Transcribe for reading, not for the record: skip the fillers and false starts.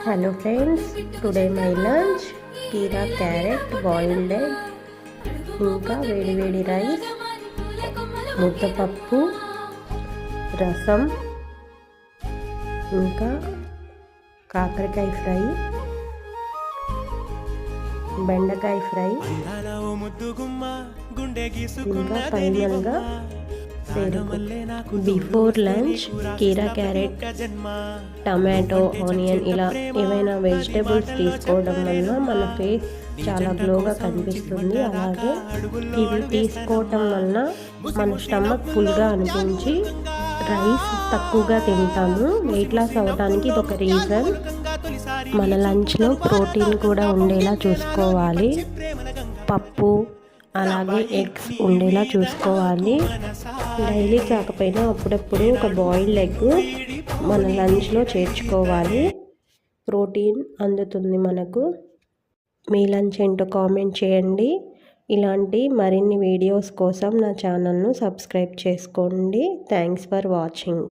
Hello friends, today my lunch kira carrot boiled egg ఇంకా వేడి వేడి రైస్ ముద్దపప్పు రసం ఇంకా కాకరకాయ ఫ్రై బెండకాయ ఫ్రై ఇంకా ఫైనల్గా బిఫోర్ లంచ్ కీరా క్యారెట్ టమాటో ఆనియన్ ఇలా ఏవైనా వెజిటేబుల్స్ తీసుకోవడం వల్ల మన ఫేస్ చాలా గ్లోగా కనిపిస్తుంది. అలాగే ఇవి తీసుకోవటం వల్ల మన స్టమక్ ఫుల్గా అనిపించి రైస్ తక్కువగా తింటాము. వెయిట్ లాస్ అవ్వడానికి ఇది ఒక రీజన్. మన లంచ్లో ప్రోటీన్ కూడా ఉండేలా చూసుకోవాలి. పప్పు అలాగే ఎగ్స్ ఉండేలా చూసుకోవాలి. డైలీ కాకపోయినా అప్పుడప్పుడు ఒక బాయిల్డ్ ఎగ్ మన లంచ్లో చేర్చుకోవాలి. ప్రోటీన్ అందుతుంది మనకు. మీ లంచ్ ఏంటో కామెంట్ చేయండి. ఇలాంటి మరిన్ని వీడియోస్ కోసం నా ఛానల్ను సబ్స్క్రైబ్ చేసుకోండి. Thanks for watching.